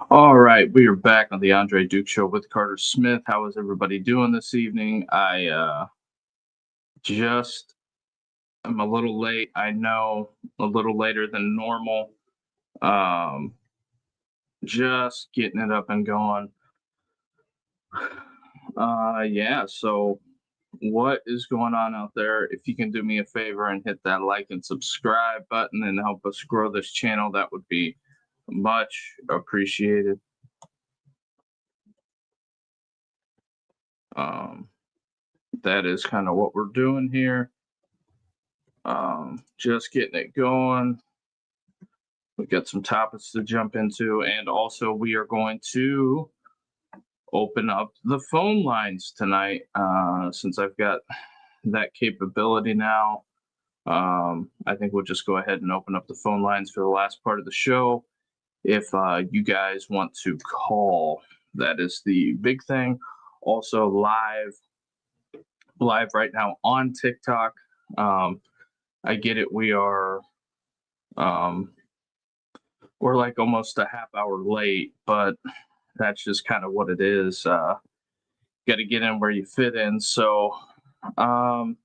All right, we are back on the Andre Duke Show with Carter Smith. How is everybody doing this evening? I just am a little late. I know, a little later than normal. Um, just getting it up and going. Yeah. So, what is going on out there? If you can do me a favor and hit that like and subscribe button and help us grow this channel, that would be much appreciated. Um, that is kind of what we're doing here. Just getting it going. We've got some topics to jump into, and also we are going to open up the phone lines tonight since I've got that capability now. I think we'll just go ahead and open up the phone lines for the last part of the show. If you guys want to call, that is the big thing. Also, live right now on TikTok. I get it. Um, we're like almost a half hour late, but that's just kind of what it is. Got to get in where you fit in. So, um,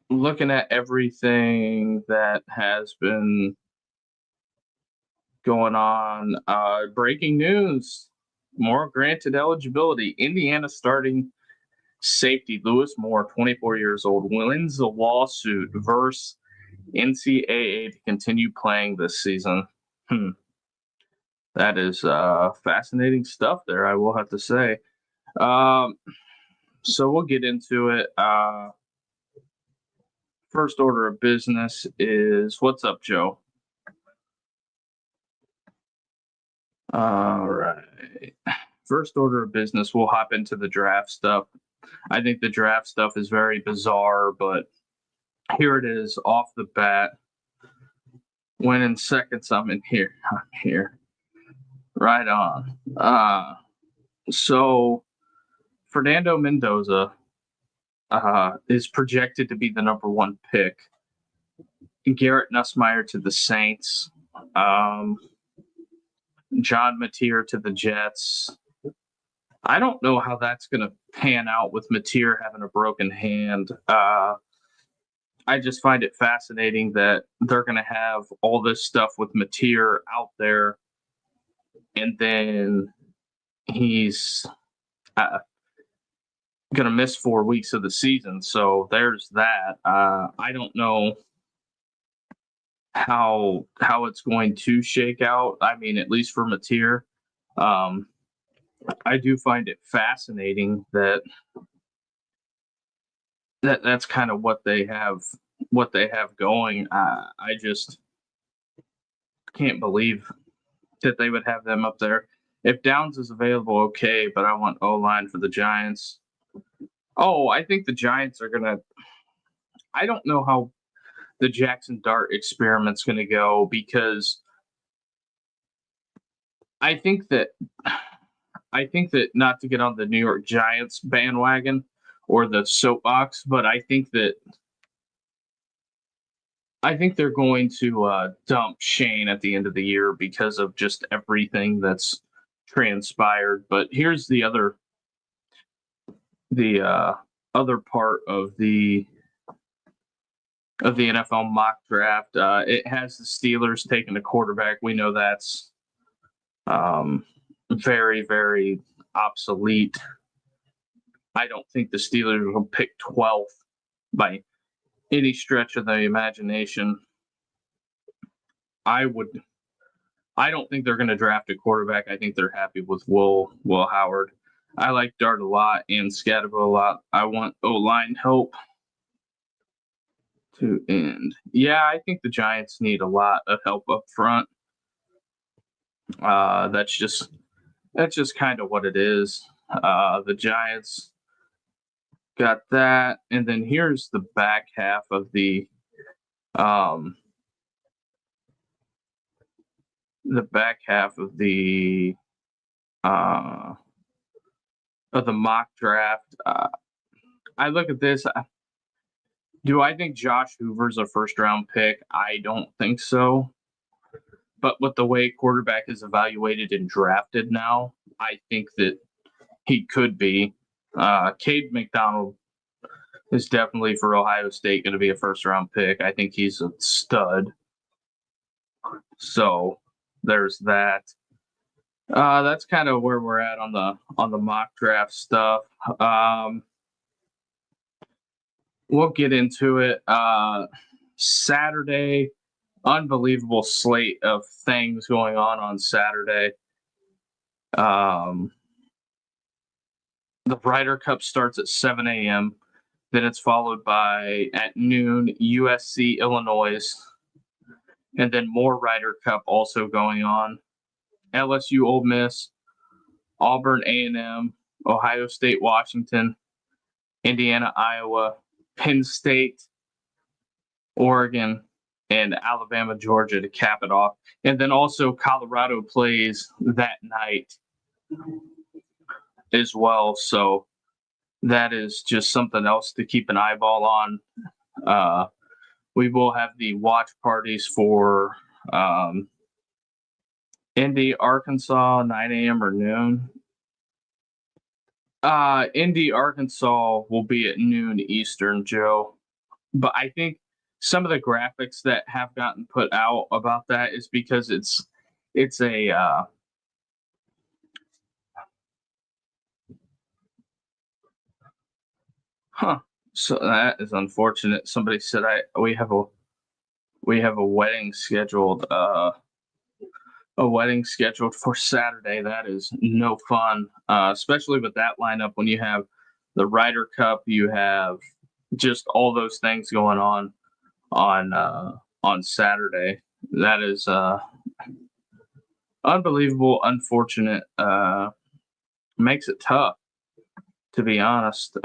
looking at everything that has been going on, breaking news: more granted eligibility. Indiana starting safety Lewis Moore, 24 years old, wins the lawsuit versus NCAA to continue playing this season. That is fascinating stuff there, I will have to say. Um, so we'll get into it. First order of business is what's up, Joe? All right. First order of business, we'll hop into the draft stuff. I think the draft stuff is very bizarre, but here it is off the bat. When in seconds, I'm in here. I'm here. Right on. So Fernando Mendoza is projected to be the number one pick. Garrett Nussmeier to the Saints. John Mateer to the Jets. I don't know how that's going to pan out with Mateer having a broken hand. I just find it fascinating that they're going to have all this stuff with Mateer out there, and then he's going to miss 4 weeks of the season. So there's that. I don't know how it's going to shake out. I mean, at least for Mateer. I do find it fascinating that's kind of what they have going. I just can't believe that they would have them up there. If Downs is available, okay, but I want O line for the Giants. Oh, I think the Giants are gonna. I don't know how the Jackson Dart experiment's gonna go because I think that not to get on the New York Giants bandwagon or the soapbox, but I think they're going to dump Shane at the end of the year because of just everything that's transpired. But here's the other part of the NFL mock draft. It has the Steelers taking a quarterback. We know that's very, very obsolete. I don't think the Steelers will pick 12th by any stretch of the imagination. I don't think they're going to draft a quarterback. I think they're happy with Will Howard. I like Dart a lot and Scadabo a lot. I want O-line help to end. Yeah, I think the Giants need a lot of help up front. That's just kind of what it is. The Giants got that, and then here's the back half of the mock draft. I look at this. Do I think Josh Hoover's a first round pick? I don't think so. but with the way quarterback is evaluated and drafted now, I think that he could be. Cade McDonald is definitely for Ohio State going to be a first-round pick. I think he's a stud. So there's that. That's kind of where we're at on the mock draft stuff. We'll get into it. Saturday, unbelievable slate of things going on Saturday. The Ryder Cup starts at 7 a.m. Then it's followed by at noon USC Illinois, and then more Ryder Cup also going on. LSU Ole Miss, Auburn A&M, Ohio State Washington, Indiana Iowa, Penn State, Oregon, and Alabama Georgia to cap it off. And then also Colorado plays that night as well. So that is just something else to keep an eyeball on. We will have the watch parties for Indy, Arkansas, 9 a.m. or noon. Indy, Arkansas will be at noon Eastern, Joe. But I think some of the graphics that have gotten put out about that is because it's a so that is unfortunate. Somebody said we have a wedding scheduled for Saturday. That is no fun, especially with that lineup when you have the Ryder Cup, you have just all those things going on Saturday. That is unbelievable, unfortunate. Makes it tough, to be honest.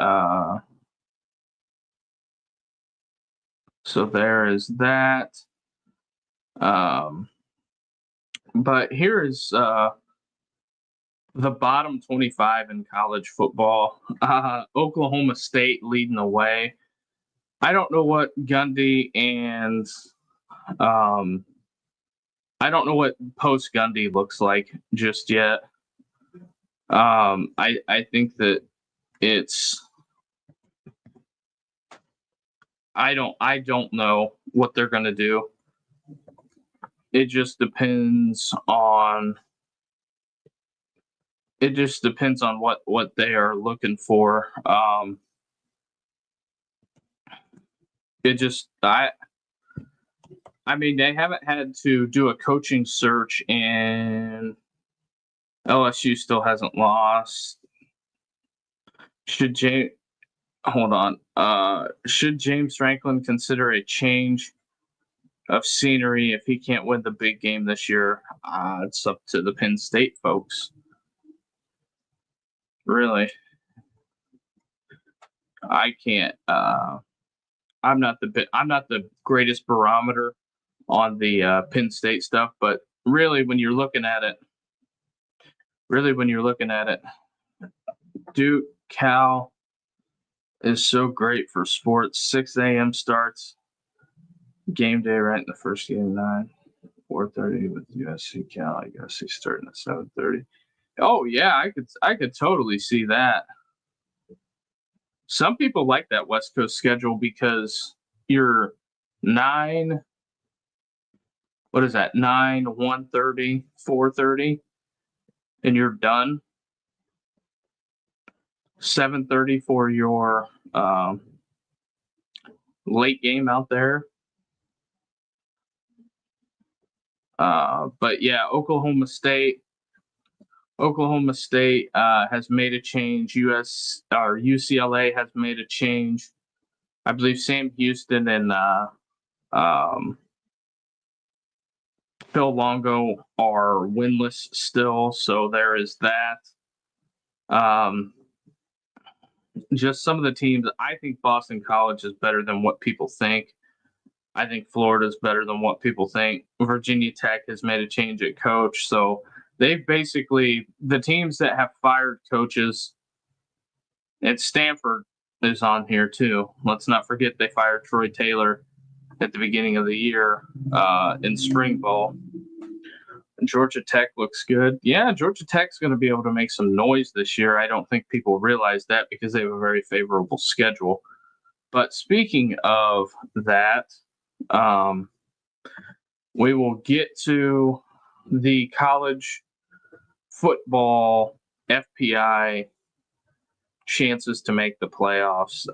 So there is that. But here is the bottom 25 in college football. Oklahoma State leading the way. I don't know what Gundy and I don't know what post Gundy looks like just yet. I think that it's I don't know what they're gonna do. It just depends on what they are looking for. I mean, they haven't had to do a coaching search, and LSU still hasn't lost. Should James Franklin consider a change of scenery if he can't win the big game this year? It's up to the Penn State folks. Really, I can't. I'm not the greatest barometer on the Penn State stuff, but really, when you're looking at it, Duke, Cal is so great for sports. 6 a.m. starts. Game day right in the first game, 4:30 with USC Cal. I guess he's starting at 7:30. Oh yeah, I could totally see that. Some people like that West Coast schedule because you're 9, what is that, 9, 1:30, 4:30, and you're done. 7:30 for your late game out there. But yeah, Oklahoma State has made a change. UCLA has made a change. I believe Sam Houston and Phil Longo are winless still, so there is that. Just some of the teams. I think Boston College is better than what people think. I think Florida is better than what people think. Virginia Tech has made a change at coach, so they've basically, the teams that have fired coaches, and Stanford is on here too. Let's not forget they fired Troy Taylor at the beginning of the year in spring ball. Georgia Tech looks good. Yeah, Georgia Tech's going to be able to make some noise this year. I don't think people realize that because they have a very favorable schedule. But speaking of that, we will get to the college football FPI chances to make the playoffs.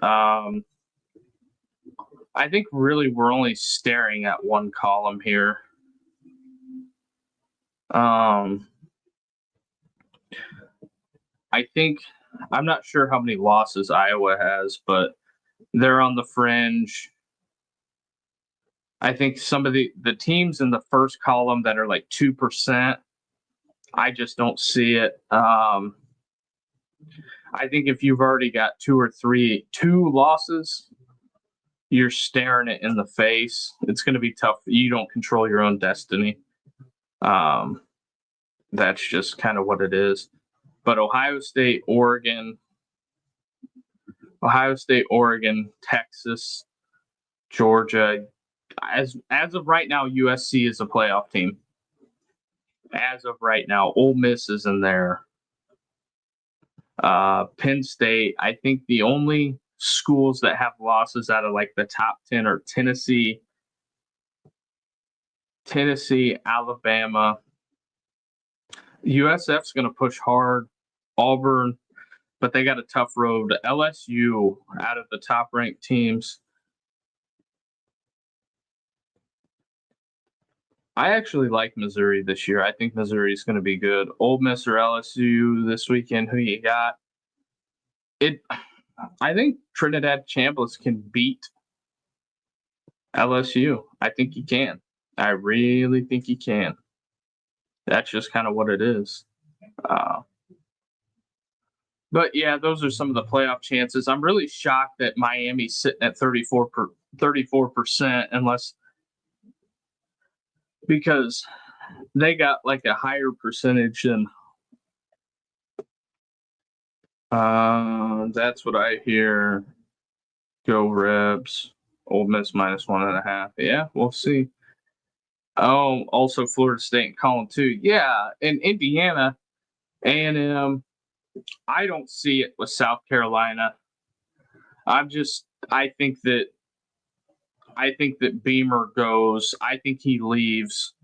I think really we're only staring at one column here. I think I'm not sure how many losses Iowa has, but they're on the fringe. I think some of the teams in the first column that are like 2%, I just don't see it. I think if you've already got two losses, you're staring it in the face. It's going to be tough. You don't control your own destiny. That's just kind of what it is. But Ohio State, Oregon, Texas, Georgia. As of right now, USC is a playoff team. As of right now, Ole Miss is in there. Penn State. I think the only schools that have losses out of like the top 10 are Tennessee, Alabama. USF's going to push hard. Auburn, but they got a tough road. LSU out of the top ranked teams. I actually like Missouri this year. I think Missouri is going to be good. Ole Miss or LSU this weekend, who you got? I think Trinidad Chambliss can beat LSU. I think he can. I really think he can. That's just kind of what it is. But yeah, those are some of the playoff chances. I'm really shocked that Miami's sitting at 34%, because they got like a higher percentage than. That's what I hear. Go Rebs. Ole Miss -1.5. Yeah, we'll see. Oh, also Florida State in column 2. Yeah, and Indiana, A&M. I don't see it with South Carolina. I think that Beamer goes. I think he leaves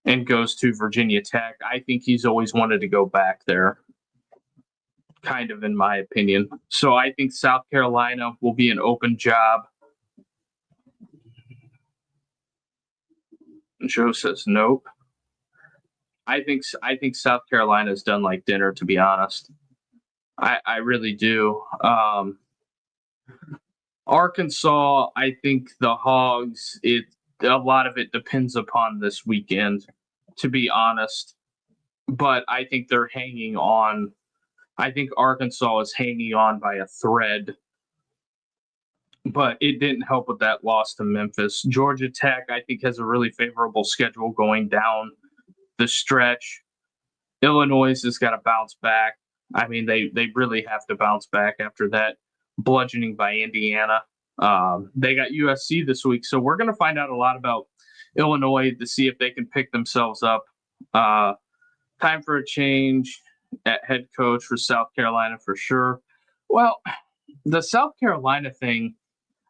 and goes to Virginia Tech. I think he's always wanted to go back there, kind of in my opinion. So I think South Carolina will be an open job. Joe says nope. I think South Carolina's done like dinner, to be honest. I really do. Arkansas, I think the Hogs, a lot of it depends upon this weekend, to be honest. But I think they're hanging on. I think Arkansas is hanging on by a thread. But it didn't help with that loss to Memphis. Georgia Tech, I think, has a really favorable schedule going down the stretch. Illinois has got to bounce back. I mean, they really have to bounce back after that bludgeoning by Indiana. They got USC this week, so we're going to find out a lot about Illinois to see if they can pick themselves up. Time for a change at head coach for South Carolina for sure. Well, the South Carolina thing,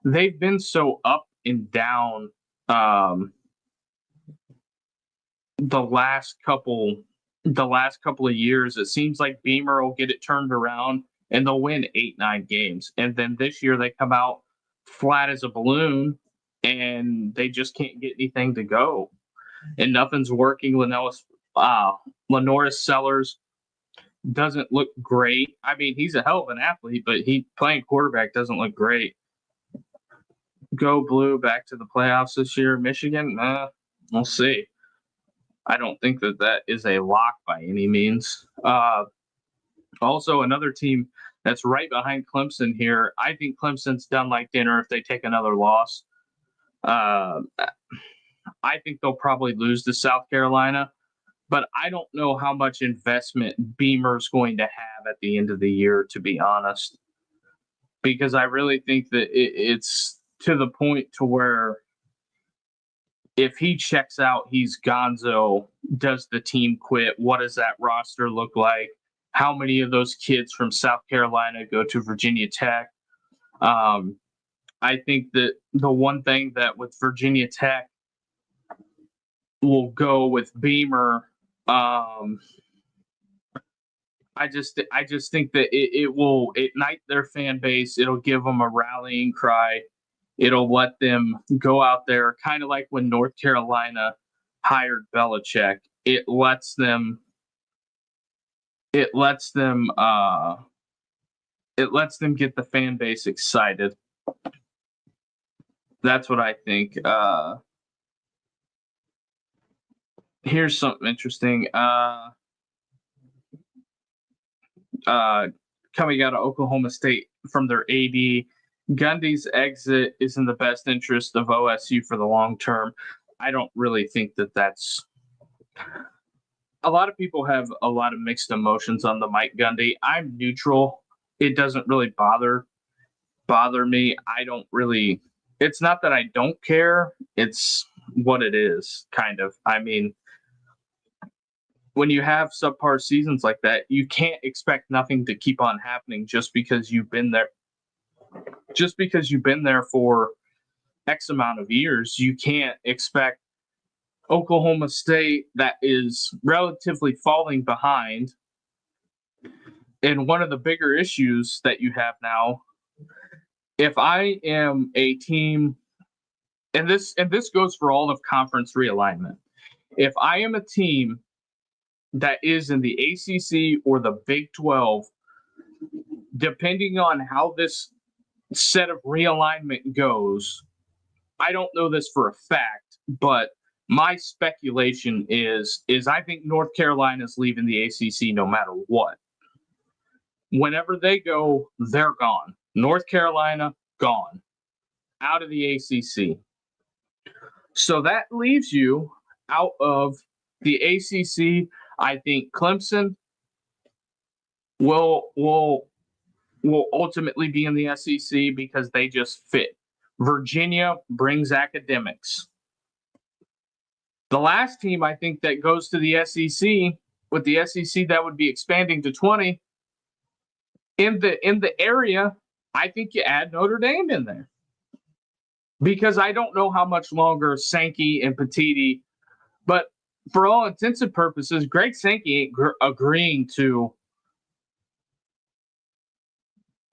they've been so up and down the last couple of years. It seems like Beamer will get it turned around and they'll win 8-9 games. And then this year they come out flat as a balloon and they just can't get anything to go. And nothing's working. Lenoris Sellers doesn't look great. I mean, he's a hell of an athlete, but he playing quarterback doesn't look great. Go Blue back to the playoffs this year. Michigan, we'll see. I don't think that is a lock by any means. Also, another team that's right behind Clemson here. I think Clemson's done like dinner if they take another loss. I think they'll probably lose to South Carolina, but I don't know how much investment Beamer's going to have at the end of the year, to be honest, because I really think that it's to the point to where if he checks out, he's gonzo. Does the team quit? What does that roster look like? How many of those kids from South Carolina go to Virginia Tech? I think that the one thing that with Virginia Tech will go with Beamer. I just think that it will ignite their fan base. It'll give them a rallying cry. It'll let them go out there, kind of like when North Carolina hired Belichick. It lets them get the fan base excited. That's what I think. Here's something interesting. Coming out of Oklahoma State from their AD, Gundy's exit is in the best interest of OSU for the long term. I don't really think that that's. A lot of people have a lot of mixed emotions on the Mike Gundy. I'm neutral. It doesn't really bother me. I don't really. It's not that I don't care. It's what it is, kind of. I mean, when you have subpar seasons like that, you can't expect nothing to keep on happening just because you've been there. Just because you've been there for X amount of years, you can't expect Oklahoma State, that is relatively falling behind. And one of the bigger issues that you have now, if I am a team, and this goes for all of conference realignment, if I am a team that is in the ACC or the Big 12, depending on how this set of realignment goes, I don't know this for a fact, but my speculation is I think North Carolina's leaving the ACC no matter what. Whenever they go, they're gone. North Carolina, gone. Out of the ACC. So that leaves you out of the ACC. I think Clemson will ultimately be in the SEC because they just fit. Virginia brings academics. The last team I think that goes to the SEC, with the SEC that would be expanding to 20 in the area, I think you add Notre Dame in there. Because I don't know how much longer Sankey and Petiti, but for all intents and purposes, Greg Sankey ain't agreeing to.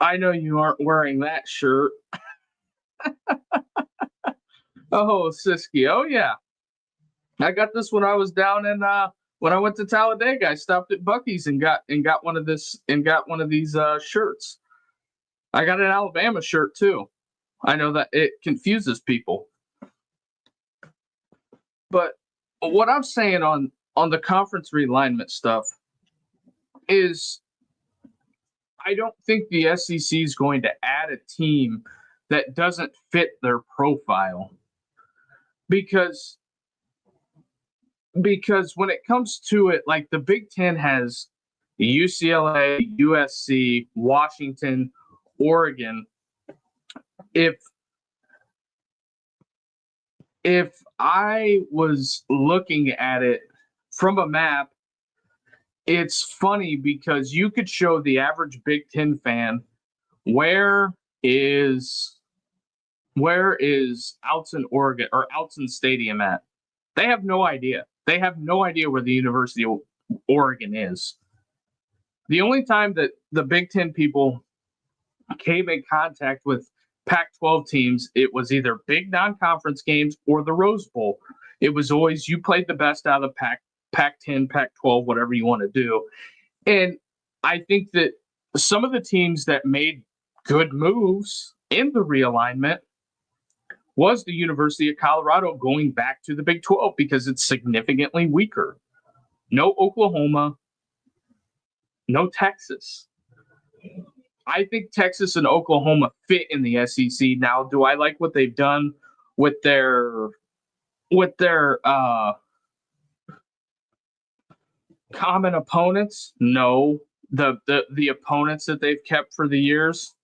I know you aren't wearing that shirt. Oh, Siski. Oh, yeah. I got this when I was down in when I went to Talladega. I stopped at Buc-ee's and got one of these shirts. I got an Alabama shirt too. I know that it confuses people. But what I'm saying on the conference realignment stuff is I don't think the SEC is going to add a team that doesn't fit their profile. Because when it comes to it, like the Big Ten has UCLA, USC, Washington, Oregon. If I was looking at it from a map, it's funny because you could show the average Big Ten fan where is Alton, Oregon, or Alton Stadium at. They have no idea. They have no idea where the University of Oregon is. The only time that the Big Ten people came in contact with Pac-12 teams, it was either big non-conference games or the Rose Bowl. It was always you played the best out of Pac-10, Pac-12, whatever you want to do. And I think that some of the teams that made good moves in the realignment was the University of Colorado going back to the Big 12 because it's significantly weaker. No Oklahoma, no Texas. I think Texas and Oklahoma fit in the SEC. Now, do I like what they've done with their common opponents? No. The opponents that they've kept for the years.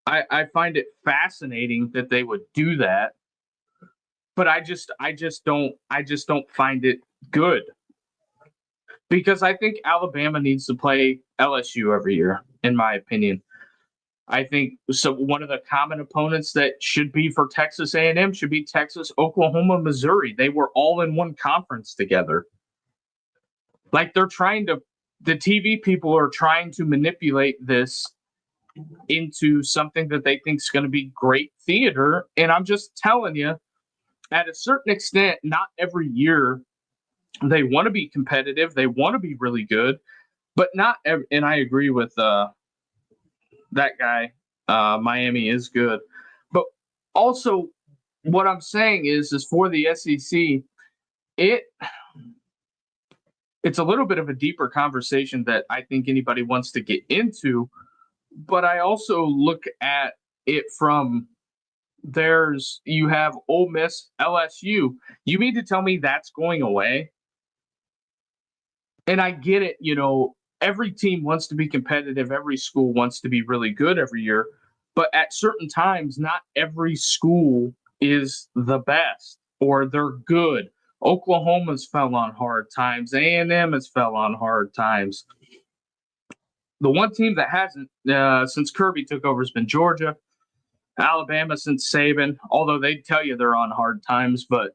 I find it fascinating that they would do that. but I just don't find it good, because I think Alabama needs to play LSU every year, in my opinion. I think so. One of the common opponents that should be for Texas A&M should be Texas, Oklahoma, Missouri. They were all in one conference together. Like they're trying to, the TV people are trying to manipulate this into something that they think is going to be great theater. And I'm just telling you, at a certain extent, not every year they want to be competitive. They want to be really good, but not every, and I agree with that guy. Miami is good, but also what I'm saying is for the SEC, it it's a little bit of a deeper conversation that I think anybody wants to get into. But I also look at it from you have Ole Miss, LSU. You mean to tell me that's going away? And I get it, every team wants to be competitive, every school wants to be really good every year, but at certain times, not every school is the best or they're good. Oklahoma's fell on hard times. A&M has fell on hard times. The one team that hasn't since Kirby took over has been Georgia. Alabama since Saban, although they tell you they're on hard times, but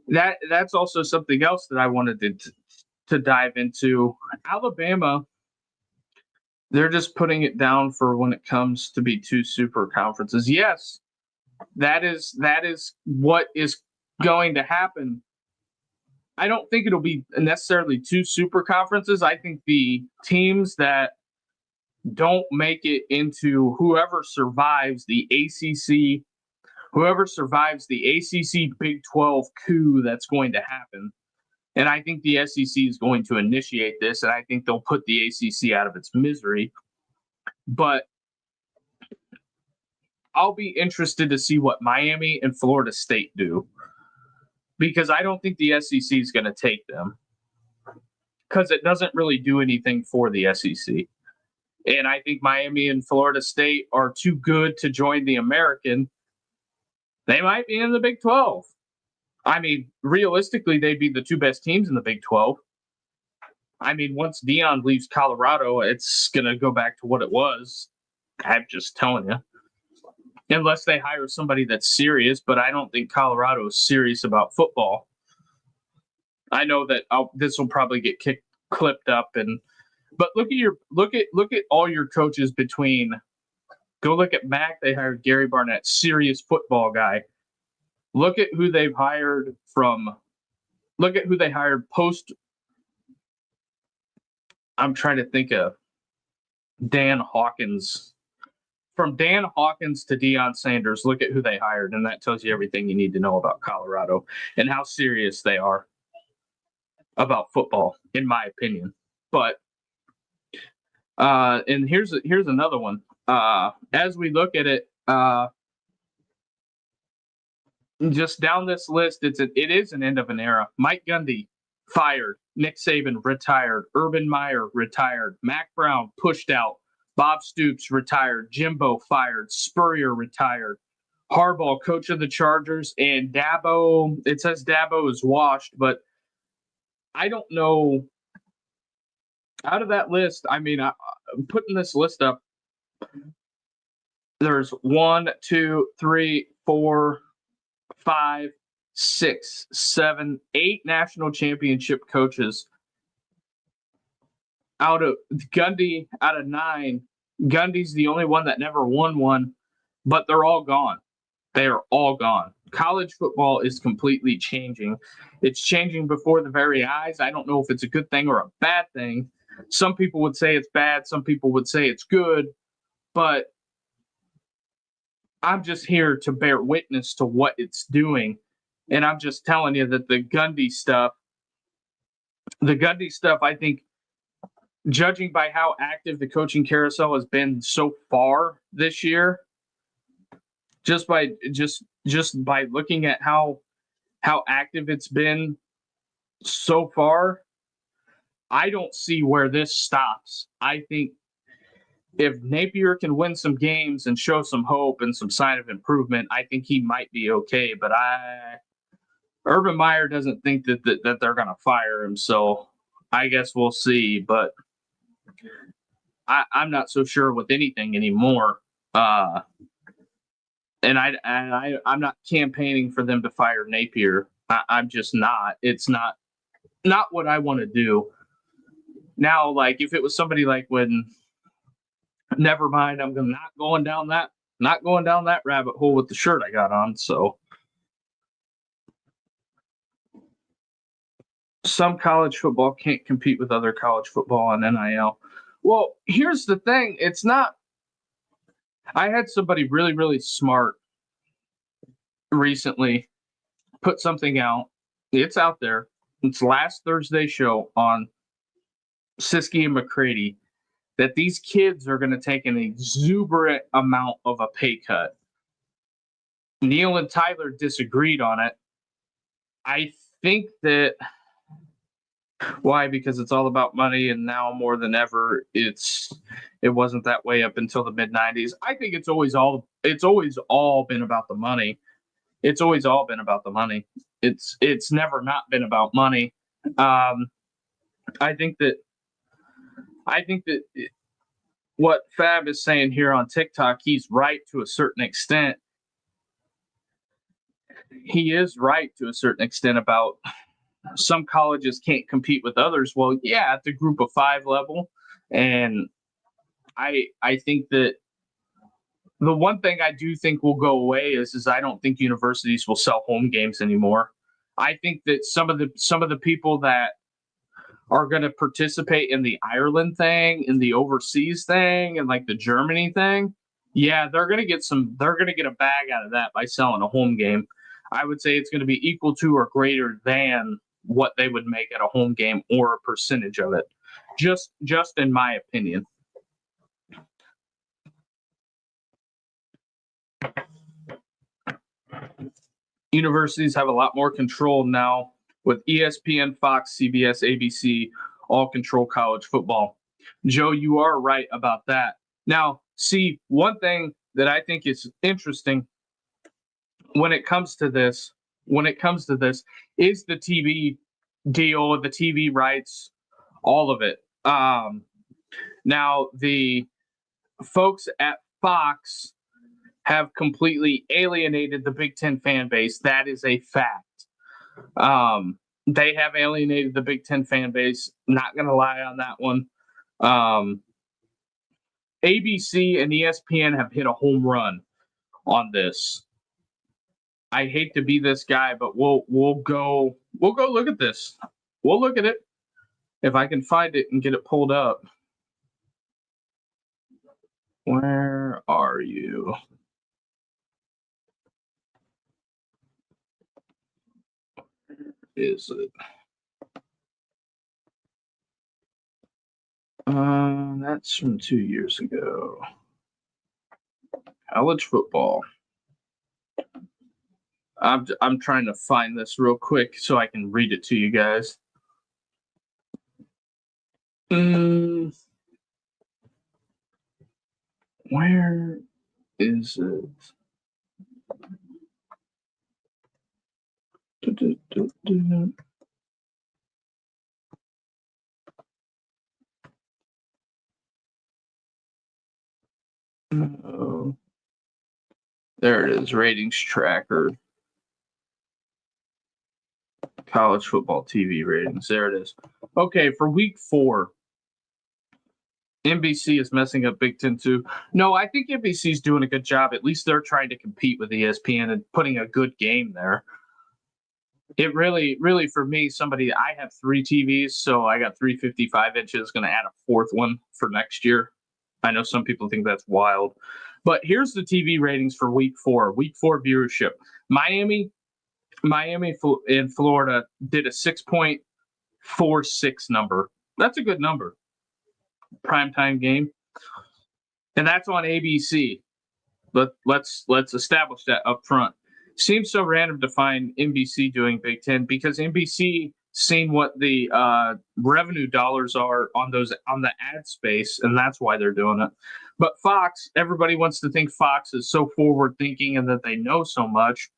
that's also something else that I wanted to dive into. Alabama, they're just putting it down for when it comes to be two super conferences. Yes, that is what is going to happen. I don't think it'll be necessarily two super conferences. I think the teams that don't make it into whoever survives the ACC Big 12 coup that's going to happen. And I think the SEC is going to initiate this, and I think they'll put the ACC out of its misery. But I'll be interested to see what Miami and Florida State do, because I don't think the SEC is going to take them, because it doesn't really do anything for the SEC. And I think Miami and Florida State are too good to join the American. They might be in the Big 12. I mean, realistically, they'd be the two best teams in the Big 12. I mean, once Deion leaves Colorado, it's going to go back to what it was. I'm just telling you. Unless they hire somebody that's serious, but I don't think Colorado is serious about football. I know that this will probably get clipped up, but look at all your coaches between. Go look at Mac. They hired Gary Barnett, serious football guy. Look at who they've hired Look at who they hired post. I'm trying to think of Dan Hawkins. From Dan Hawkins to Deion Sanders, look at who they hired, and that tells you everything you need to know about Colorado and how serious they are about football, in my opinion. But and here's another one. As we look at it, just down this list, it is an end of an era. Mike Gundy fired, Nick Saban retired, Urban Meyer retired, Mac Brown pushed out, Bob Stoops retired, Jimbo fired, Spurrier retired, Harbaugh coach of the Chargers, and Dabo. It says Dabo is washed, but I don't know. Out of that list, I mean, I'm putting this list up. There's 1, 2, 3, 4, 5, 6, 7, 8 national championship coaches. Out of Gundy, out of 9, Gundy's the only one that never won one, but they're all gone. They are all gone. College football is completely changing. It's changing before the very eyes. I don't know if it's a good thing or a bad thing. Some people would say it's bad. Some people would say it's good. But I'm just here to bear witness to what it's doing. And I'm just telling you that the Gundy stuff, I think, judging by how active the coaching carousel has been so far this year, just by looking at how active it's been so far, I don't see where this stops. I think if Napier can win some games and show some hope and some sign of improvement, I think he might be okay. But Urban Meyer doesn't think that they're going to fire him, so I guess we'll see. But I'm not so sure with anything anymore. And I'm not campaigning for them to fire Napier. I'm just not. It's not what I want to do. Now, like if it was somebody like when, never mind, I'm not going down that rabbit hole with the shirt I got on. So some college football can't compete with other college football on NIL. Well, here's the thing. It's not. I had somebody really, really smart recently put something out. It's out there. It's last Thursday's show on Siskey and McCready that these kids are going to take an exuberant amount of a pay cut. Neil and Tyler disagreed on it. I think that why? Because it's all about money, and now more than ever, it wasn't that way up until the mid '90s. I think it's always all been about the money. It's always all been about the money. It's never not been about money. I think that what Fab is saying here on TikTok, he's right to a certain extent. He is right to a certain extent about some colleges can't compete with others. Well, yeah, at the group of 5 level. And I think that the one thing I do think will go away is I don't think universities will sell home games anymore. I think that some of the people that are going to participate in the Ireland thing, in the overseas thing, and like the Germany thing, yeah, they're going to get a bag out of that by selling a home game. I would say it's going to be equal to or greater than what they would make at a home game or a percentage of it. Just in my opinion. Universities have a lot more control now with ESPN, Fox, CBS, ABC, all control college football. Joe, you are right about that. Now, see, one thing that I think is interesting when it comes to this is the TV deal, the TV rights, all of it. Now, the folks at Fox have completely alienated the Big Ten fan base. That is a fact. They have alienated the Big Ten fan base. Not going to lie on that one. ABC and ESPN have hit a home run on this. I hate to be this guy, but we'll go look at this. We'll look at it if I can find it and get it pulled up. Where are you? Is it? That's from 2 years ago. College football. I'm trying to find this real quick so I can read it to you guys. Where is it? Oh, there it is. Ratings tracker. College football TV ratings. There it is. Okay, for week 4, NBC is messing up Big Ten too. No, I think NBC is doing a good job. At least they're trying to compete with ESPN and putting a good game there. It really, for me, I have 3 TVs, so I got 3 55 inches, going to add a 4th one for next year. I know some people think that's wild. But here's the TV ratings for week 4. Week 4 viewership. Miami in Florida did a 6.46 number. That's a good number. Primetime game. And that's on ABC. Let's establish that up front. Seems so random to find NBC doing Big Ten because NBC seen what the revenue dollars are on the ad space, and that's why they're doing it. But Fox, everybody wants to think Fox is so forward thinking and that they know so much.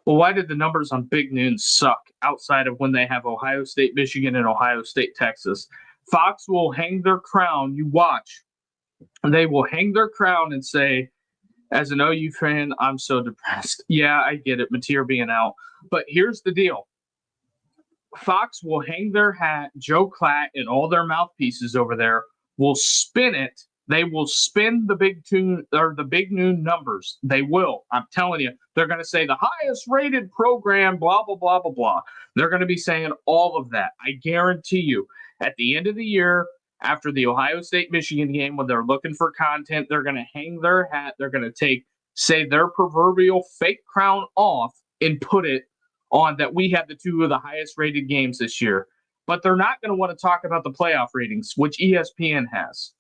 Well, why did the numbers on Big Noon suck outside of when they have Ohio State, Michigan, and Ohio State, Texas? Fox will hang their crown. You watch. They will hang their crown and say, as an OU fan, I'm so depressed. Yeah, I get it, Mateer being out. But here's the deal. Fox will hang their hat, Joe Klatt and all their mouthpieces over there will spin it. They will spin the Big Noon numbers. They will. I'm telling you. They're going to say the highest rated program, blah, blah, blah, blah, blah. They're going to be saying all of that. I guarantee you. At the end of the year, after the Ohio State-Michigan game, when they're looking for content, they're going to hang their hat. They're going to say their proverbial fake crown off and put it on that we have the two of the highest rated games this year. But they're not going to want to talk about the playoff ratings, which ESPN has.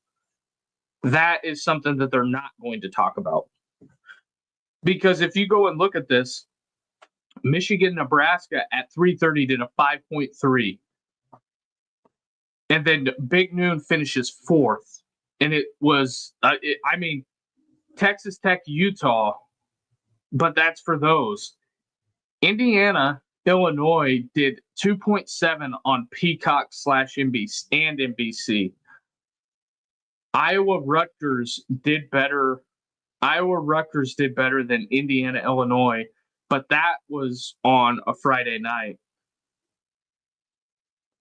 That is something that they're not going to talk about. Because if you go and look at this, Michigan, Nebraska at 3:30 did a 5.3. And then Big Noon finishes fourth. And it was, Texas Tech, Utah, but that's for those. Indiana, Illinois did 2.7 on Peacock / NBC and NBC. Iowa, Rutgers did better. Rutgers did better than Indiana, Illinois, but that was on a Friday night.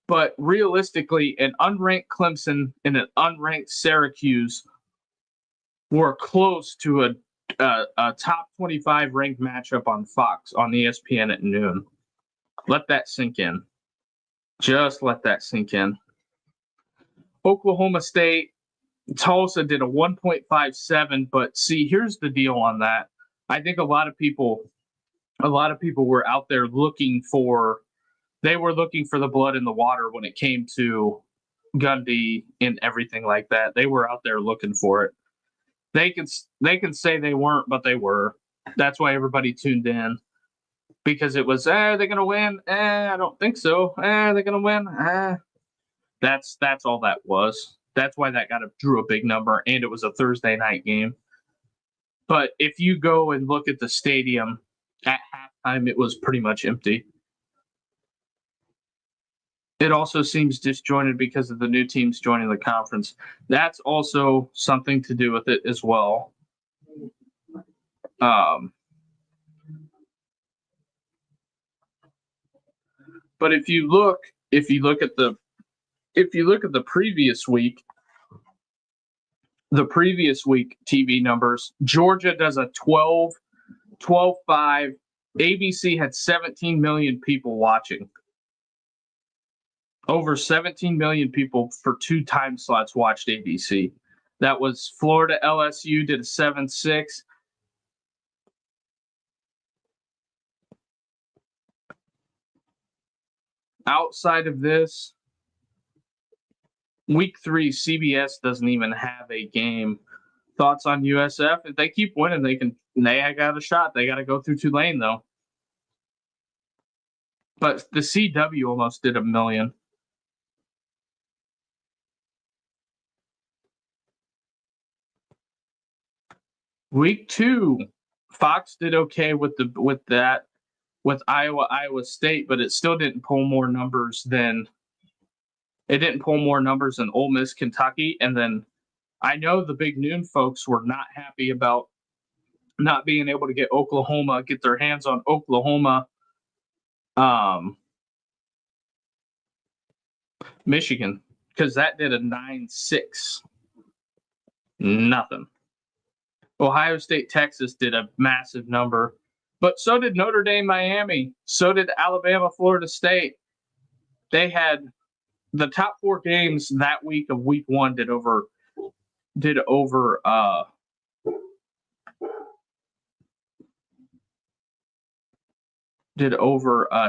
But realistically, an unranked Clemson and an unranked Syracuse were close to a top 25 ranked matchup on Fox on ESPN at noon. Let that sink in. Just let that sink in. Oklahoma State, Tulsa did a 1.57, but see, here's the deal on that. I think a lot of people were out there looking for the blood in the water when it came to Gundy and everything like that. They were out there looking for it. They can say they weren't, but they were. That's why everybody tuned in. Because it was, are they going to win? I don't think so. Are they going to win? That's all that was. That's why that drew a big number, and it was a Thursday night game. But if you go and look at the stadium at halftime, it was pretty much empty. It also seems disjointed because of the new teams joining the conference. That's also something to do with it as well. But if you look at the previous week, TV numbers, Georgia does a 12-5. ABC had 17 million people watching. Over 17 million people for 2 time slots watched ABC. That was Florida LSU did a 7-6. Outside of this, week 3, CBS doesn't even have a game. Thoughts on USF? If they keep winning, they got a shot. They got to go through Tulane, though. But the CW almost did 1 million. Week 2, Fox did okay with Iowa State, but it still didn't pull more numbers than Ole Miss, Kentucky. And then I know the Big Noon folks were not happy about not being able to get their hands on Oklahoma, Michigan, because that did a 9-6. Nothing. Ohio State, Texas did a massive number, but so did Notre Dame, Miami. So did Alabama, Florida State. They had the top 4 games that week of week 1 did over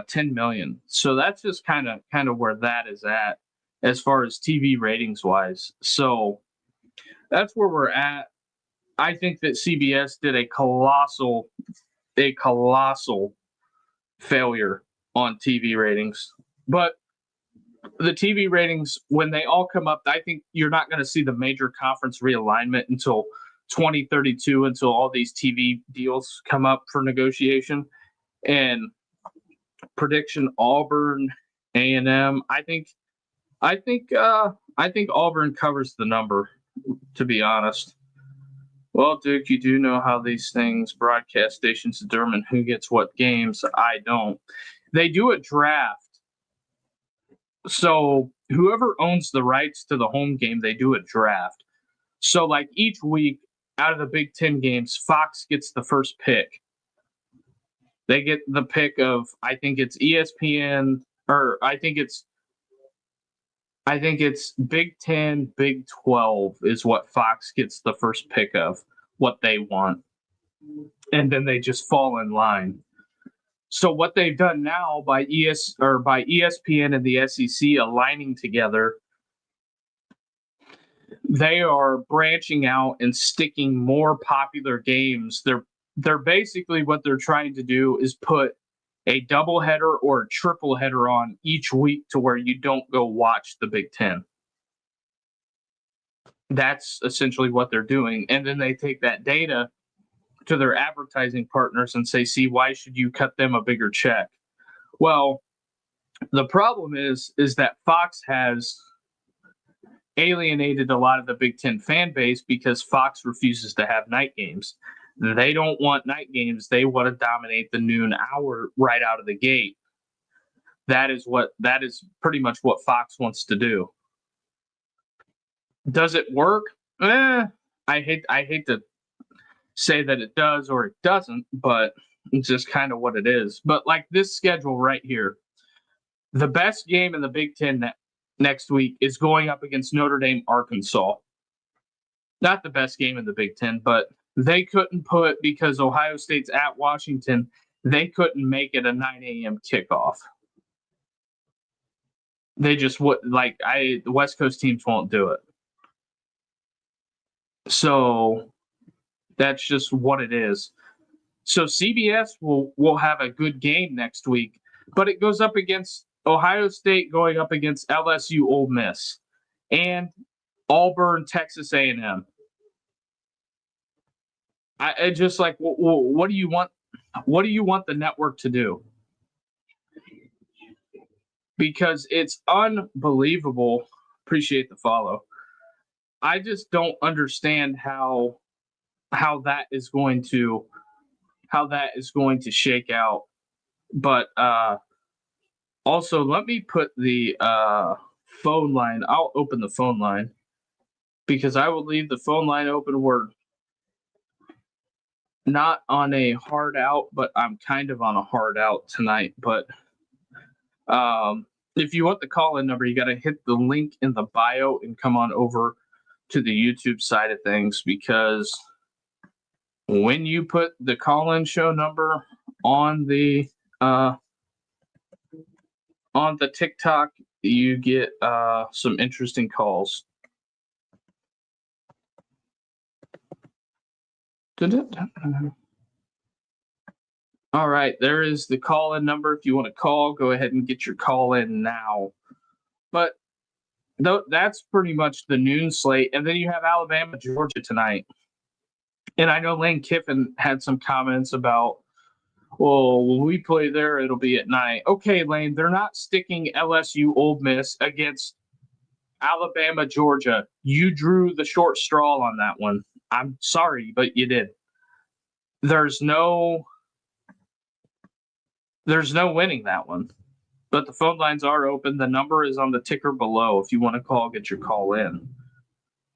10 million. So that's just kind of where that is at as far as TV ratings wise. So that's where we're at. I think that CBS did a colossal a colossal failure on TV ratings. But the TV ratings, when they all come up, I think you're not going to see the major conference realignment until 2032, until all these TV deals come up for negotiation. And prediction: Auburn, A&M. I think Auburn covers the number, to be honest. Well, Duke, you do know how these things, broadcast stations determine who gets what games. I don't. They do a draft. So whoever owns the rights to the home game, they do a draft. So like each week out of the Big Ten games, Fox gets the first pick. They get the pick of, I think it's ESPN, or I think it's Big 10, Big 12 is what Fox gets the first pick of, what they want. And then they just fall in line. So what they've done now by ESPN and the SEC aligning together, they are branching out and sticking more popular games. They're basically, what they're trying to do is put a doubleheader or a triple header on each week to where you don't go watch the Big Ten. That's essentially what they're doing. And then they take that data to their advertising partners and say, see, why should you cut them a bigger check? Well, the problem is that Fox has alienated a lot of the Big Ten fan base because Fox refuses to have night games. They don't want night games. They want to dominate the noon hour right out of the gate. That is pretty much what Fox wants to do. Does it work? I hate to say that it does or it doesn't, but it's just kind of what it is. But like this schedule right here, the best game in the Big Ten next week is going up against Notre Dame, Arkansas. Not the best game in the Big Ten, but they couldn't put, because Ohio State's at Washington, they couldn't make it a 9 a.m. kickoff. They just would, the West Coast teams won't do it. So that's just what it is. So CBS will have a good game next week, but it goes up against Ohio State going up against LSU, Ole Miss, and Auburn, Texas A&M. I just like, what do you want? What do you want the network to do? Because it's unbelievable. Appreciate the follow. I just don't understand how that is going to shake out. But also, let me put the phone line. I'll open the phone line because I will leave the phone line open. We're not on a hard out, but I'm kind of on a hard out tonight. But if you want the call-in number, you got to hit the link in the bio and come on over to the YouTube side of things, because when you put the call-in show number on the TikTok, you get some interesting calls. All right, there is the call-in number. If you want to call, go ahead and get your call in now. But that's pretty much the noon slate. And then you have Alabama, Georgia tonight. And I know Lane Kiffin had some comments about, well, when we play there, it'll be at night. Okay, Lane, they're not sticking LSU, Ole Miss against Alabama, Georgia. You drew the short straw on that one. I'm sorry, but you did. There's no winning that one. But the phone lines are open. The number is on the ticker below. If you want to call, get your call in.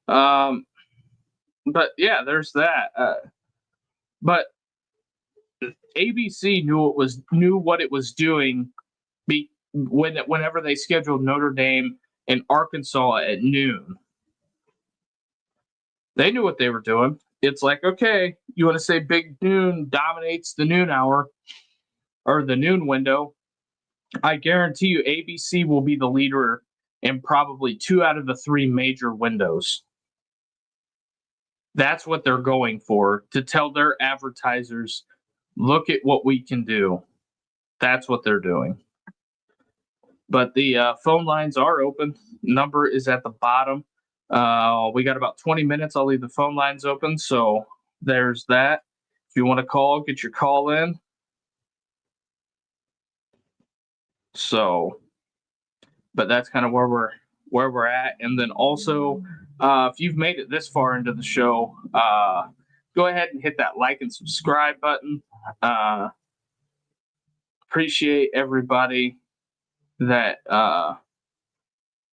But yeah, there's that. But ABC knew what it was doing whenever they scheduled Notre Dame and Arkansas at noon. They knew what they were doing. It's like, okay, you want to say Big Noon dominates the noon hour or the noon window. I guarantee you ABC will be the leader in probably 2 out of the 3 major windows. That's what they're going for, to tell their advertisers Look at what we can do. That's what they're doing. But the phone lines are open. Number is at the bottom. We got about 20 minutes. I'll leave the phone lines open. So there's that. If you want to call, get your call in. So, but that's kind of where we're at. And then also, if you've made it this far into the show, go ahead and hit that like and subscribe button. Appreciate everybody that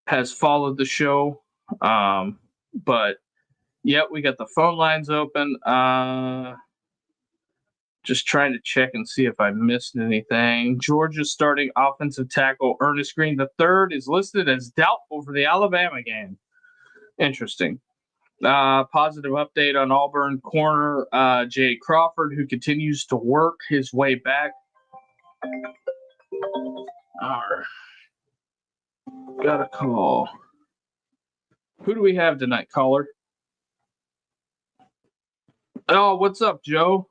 has followed the show. But yeah, we got the phone lines open. Just trying to check and see if I missed anything. Georgia's starting offensive tackle Ernest Green the third is listed as doubtful for the Alabama game. Interesting. Positive update on Auburn corner Jay Crawford, who continues to work his way back. Got a call. Who do we have tonight, caller? Oh, what's up, Joe?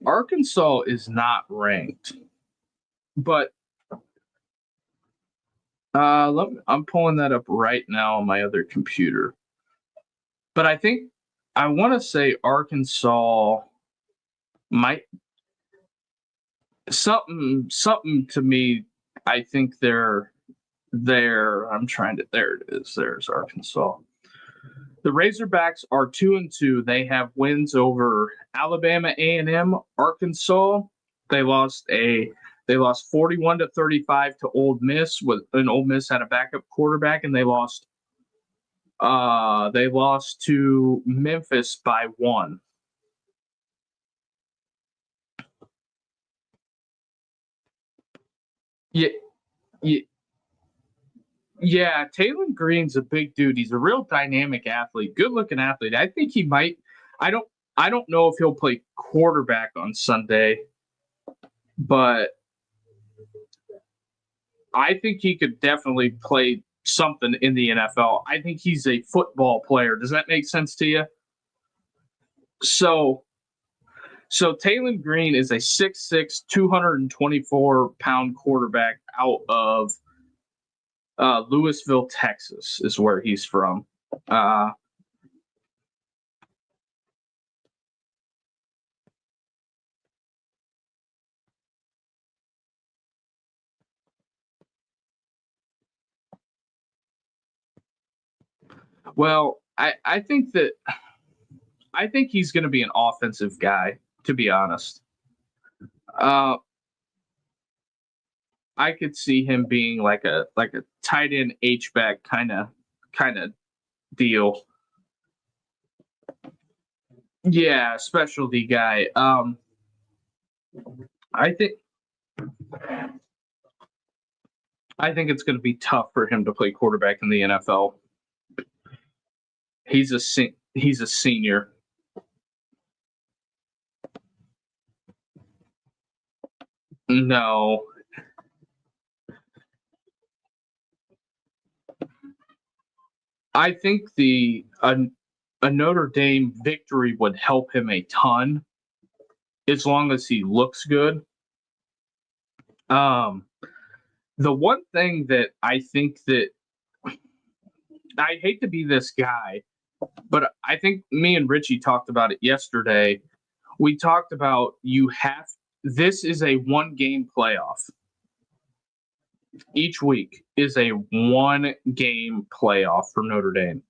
Arkansas is not ranked, but I'm pulling that up right now on my other computer. But I want to say Arkansas might something to me. I think they're there. There it is. There's Arkansas. The Razorbacks are 2-2. They have wins over Alabama A&M, Arkansas. They lost 41-35 to Ole Miss, and Ole Miss had a backup quarterback, and they lost to Memphis by 1. Yeah, yeah. Taylor Green's a big dude. He's a real dynamic athlete, good-looking athlete. I think he might. I don't know if he'll play quarterback on Sunday, but I think he could definitely play something in the NFL. I think he's a football player. Does that make sense to you? So Taylor Green is a 6'6", 224-pound quarterback out of Louisville, Texas, is where he's from. Well, I think he's going to be an offensive guy, to be honest. I could see him being like a tight end H-back kind of deal. Yeah, specialty guy. I think it's going to be tough for him to play quarterback in the NFL. He's a senior. No. I think a Notre Dame victory would help him a ton as long as he looks good. The one thing that I think that I hate to be this guy, but I think me and Richie talked about it yesterday. We talked about this is a 1-game playoff. Each week is a 1-game playoff for Notre Dame.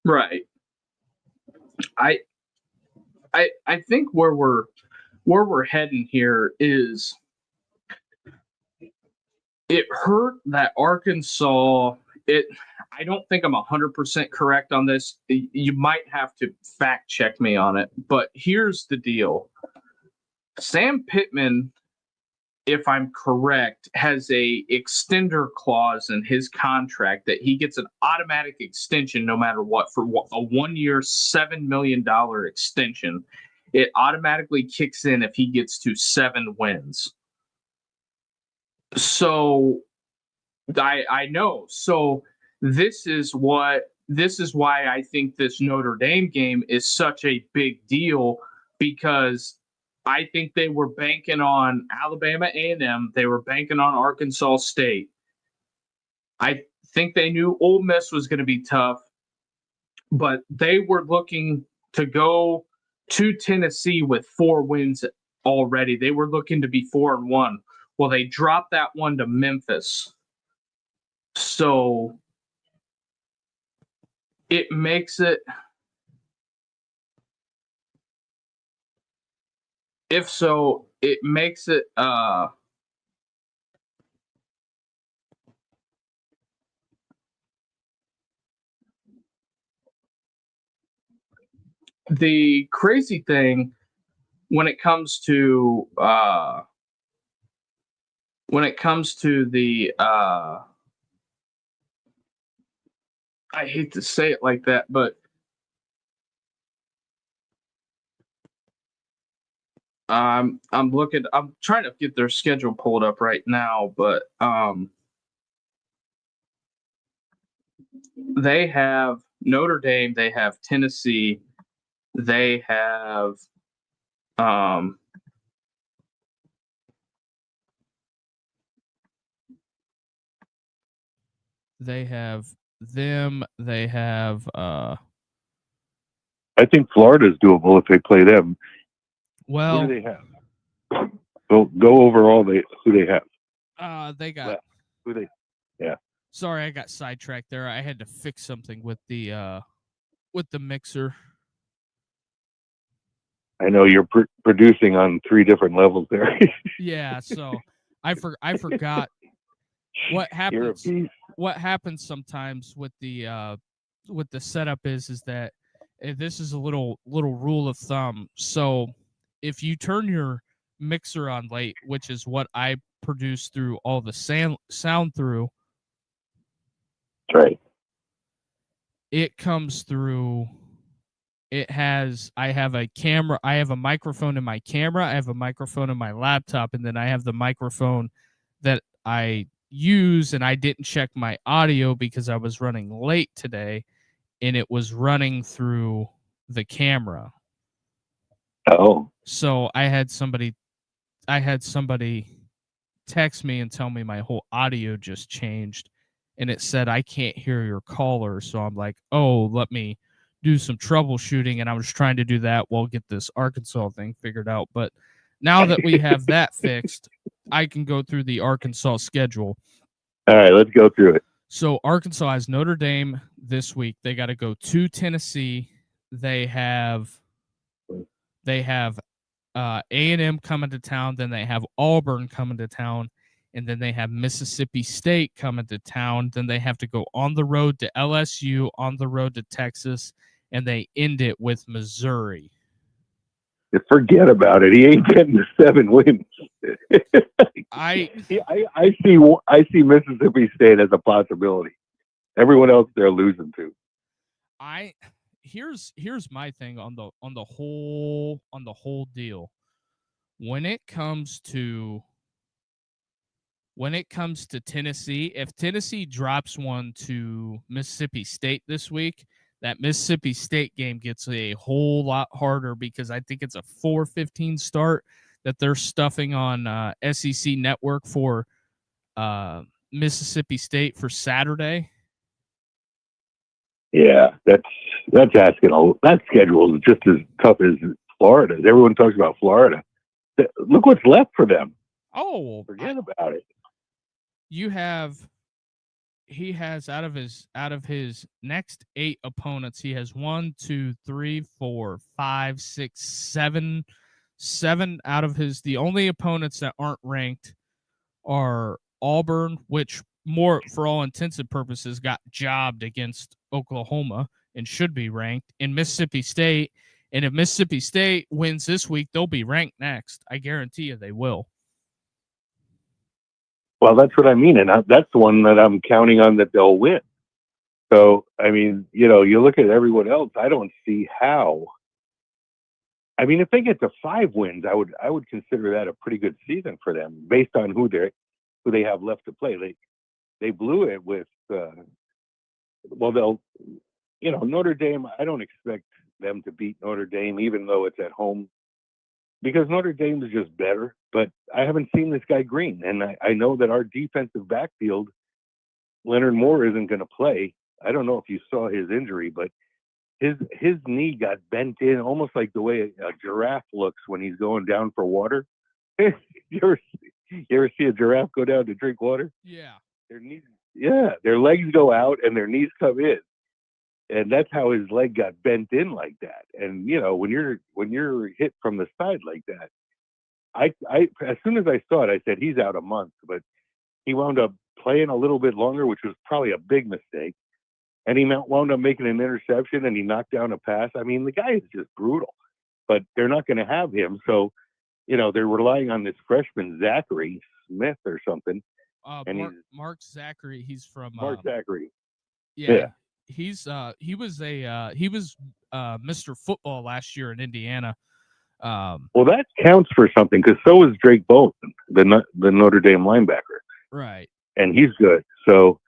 Right. I think where where we're heading here is it hurt that Arkansas. I don't think I'm 100% correct on this. You might have to fact check me on it, but here's the deal. Sam Pittman, if I'm correct, has a extender clause in his contract that he gets an automatic extension no matter what for a 1 year, $7 million extension. It automatically kicks in if he gets to 7 wins. So I know. So this is why I think this Notre Dame game is such a big deal, because I think they were banking on Alabama A&M. They were banking on Arkansas State. I think they knew Ole Miss was going to be tough, but they were looking to go to Tennessee with 4 wins already. They were looking to be 4-1. Well, they dropped that one to Memphis. So it makes it, if so, it makes it the crazy thing when it comes to the I hate to say it like that, but I'm trying to get their schedule pulled up right now, but they have Notre Dame, they have Tennessee, they have they have them, they have I think Florida's doable if they play them. well, who do they have? Go over all who they have. They got Who they? Yeah. Sorry, I got sidetracked there. I had to fix something with the mixer. I know you're producing on 3 different levels there. Yeah, so I forgot what happens. What happens sometimes with the setup is that this is a little rule of thumb. So if you turn your mixer on late, which is what I produce through all the sound through, right, it comes through. I have a camera, I have a microphone in my camera, I have a microphone in my laptop, and then I have the microphone that I use, and I didn't check my audio because I was running late today, and it was running through the camera. Oh. So I had somebody text me and tell me my whole audio just changed, and it said I can't hear your caller. So I'm like, oh, let me do some troubleshooting, and I was trying to do that while get this Arkansas thing figured out. But now that we have that fixed, I can go through the Arkansas schedule. All right, let's go through it. So Arkansas has Notre Dame this week. They got to go to Tennessee. They have A&M coming to town. Then they have Auburn coming to town. And then they have Mississippi State coming to town. Then they have to go on the road to LSU, on the road to Texas, and they end it with Missouri. Forget about it. He ain't getting the 7 wins. I see Mississippi State as a possibility. Everyone else they're losing to. Here's my thing on the whole deal. When it comes to Tennessee, if Tennessee drops one to Mississippi State this week, that Mississippi State game gets a whole lot harder, because I think it's a 4:15 start that they're stuffing on SEC Network for Mississippi State for Saturday. Yeah, that's asking. That schedule is just as tough as Florida's. Everyone talks about Florida. Look what's left for them. Oh, forget about it. He has out of his next 8 opponents, he has 1, 2, 3, 4, 5, 6, 7 the only opponents that aren't ranked are Auburn, which more for all intents and purposes got jobbed against Oklahoma and should be ranked, in Mississippi State. And if Mississippi State wins this week, they'll be ranked next. I guarantee you they will. Well, that's what I mean. And that's the one that I'm counting on that they'll win. So, I mean, you look at everyone else, I don't see how. I mean, if they get to 5 wins, I would consider that a pretty good season for them based on who they have left to play. They blew it with, Notre Dame. I don't expect them to beat Notre Dame, even though it's at home, because Notre Dame is just better. But I haven't seen this guy Green, and I know that our defensive backfield, Leonard Moore, isn't going to play. I don't know if you saw his injury, but his knee got bent in almost like the way a giraffe looks when he's going down for water. you ever see a giraffe go down to drink water? Yeah. Their legs go out and their knees come in. And that's how his leg got bent in like that. And when you're hit from the side like that, I as soon as I saw it, I said he's out a month. But he wound up playing a little bit longer, which was probably a big mistake. And he wound up making an interception, and he knocked down a pass. I mean, the guy is just brutal. But they're not going to have him, so they're relying on this freshman Zachary Smith or something. Mark Zachary. He's from Mark Zachary. Yeah. He was Mr. Football last year in Indiana. Well, that counts for something, because so is Drake Bolton, the Notre Dame linebacker. Right. And he's good. So,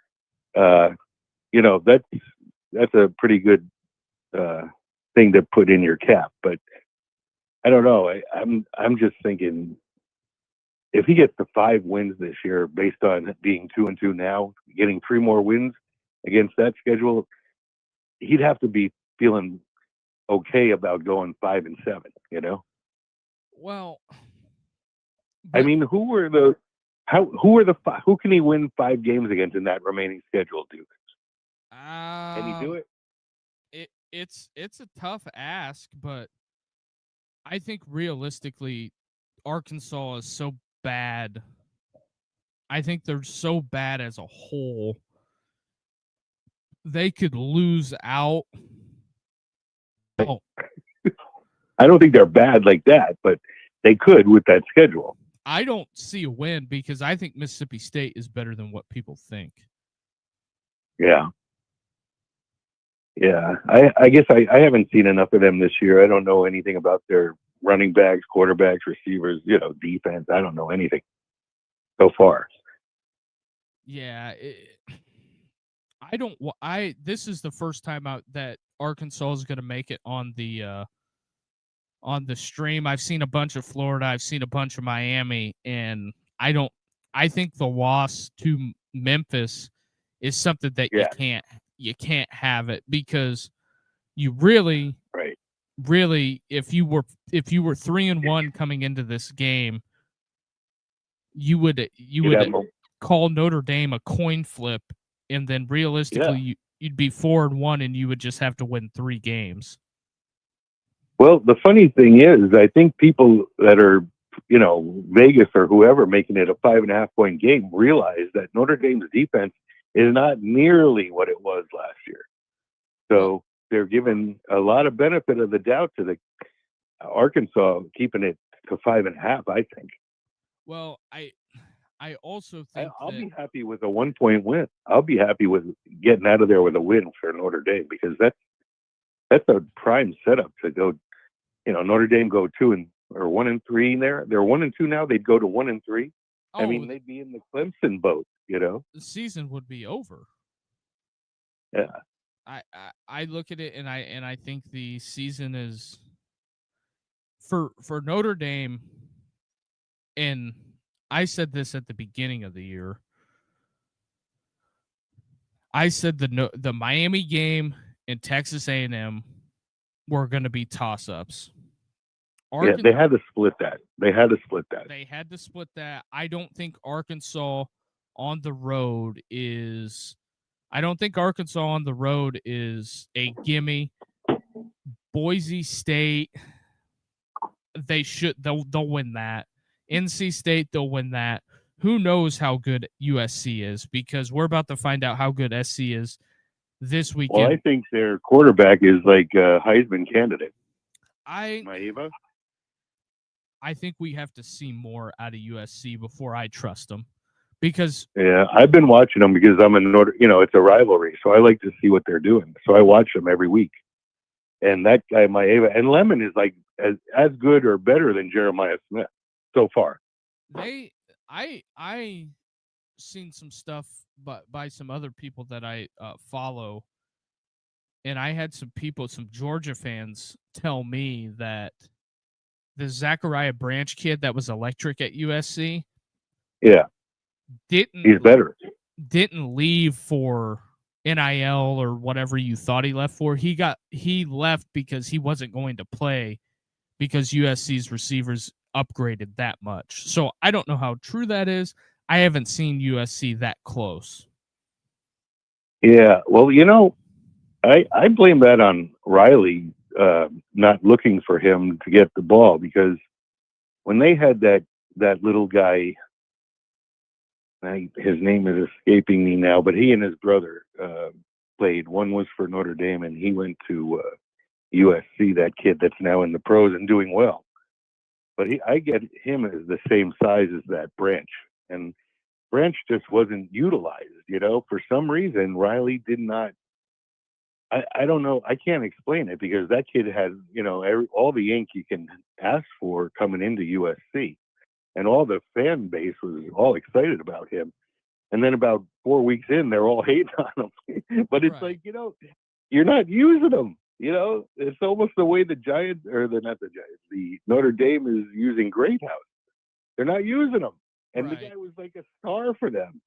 that's a pretty good thing to put in your cap. But I don't know. I'm just thinking, if he gets to 5 wins this year, based on being 2-2 now, getting 3 more wins against that schedule, he'd have to be feeling okay about going 5-7. Well, I mean, who can he win 5 games against in that remaining schedule, dude? Can he do it? It's a tough ask, but I think realistically, Arkansas is so bad. I think they're so bad as a whole. They could lose out. Oh. I don't think they're bad like that, but they could with that schedule. I don't see a win, because I think Mississippi State is better than what people think. Yeah. Yeah. I guess I haven't seen enough of them this year. I don't know anything about their running backs, quarterbacks, receivers, defense. I don't know anything so far. Yeah. This is the first time out that Arkansas is going to make it on the stream. I've seen a bunch of Florida. I've seen a bunch of Miami, and I think the loss to Memphis is something that you can't have it, because you really, if you were 3-1 coming into this game, you would call Notre Dame a coin flip, and then realistically you'd be 4-1, and you would just have to win 3 games. Well, the funny thing is, I think people that are, Vegas or whoever making it a 5.5 point game realize that Notre Dame's defense is not nearly what it was last year. So they're giving a lot of benefit of the doubt to the Arkansas, keeping it to 5.5, I think. Well, I also think I'll be happy with a 1 point win. I'll be happy with getting out of there with a win for Notre Dame, because that's a prime setup to go. Notre Dame go 1-3 there. They're 1-2 now. They'd go to 1-3. I mean, they'd be in the Clemson boat. The season would be over. Yeah. I look at it, and I think the season is for Notre Dame. And I said this at the beginning of the year. I said the Miami game and Texas A&M were going to be toss-ups. Yeah, they had to split that. They had to split that. I don't think Arkansas on the road is a gimme. Boise State, they'll win that. NC State, they'll win that. Who knows how good USC is, because we're about to find out how good SC is this weekend. Well, I think their quarterback is like a Heisman candidate. Maeva? I think we have to see more out of USC before I trust them. Because I've been watching them because I'm it's a rivalry, so I like to see what they're doing. So I watch them every week. And that guy, Maeva, and Lemon is like as good or better than Jeremiah Smith so far. I seen some stuff by some other people that I follow, and I had some Georgia fans tell me that the Zachariah Branch kid that was electric at USC, he's better. Didn't leave for NIL or whatever you thought he left for. He left because he wasn't going to play because USC's receivers upgraded that much. So I don't know how true that is. I haven't seen USC that close. Yeah, well, I blame that on Riley not looking for him to get the ball, because when they had that little guy, his name is escaping me now, but he and his brother played. One was for Notre Dame, and he went to USC, that kid that's now in the pros and doing well. But I get him as the same size as that Branch. And Branch just wasn't utilized, For some reason, Riley did not. I don't know. I can't explain it, because that kid had, all the ink you can ask for coming into USC. And all the fan base was all excited about him. And then about 4 weeks in, they're all hating on him. But it's like, you're not using them. It's almost the way the Notre Dame is using Greathouse. They're not using them. And the guy was like a star for them.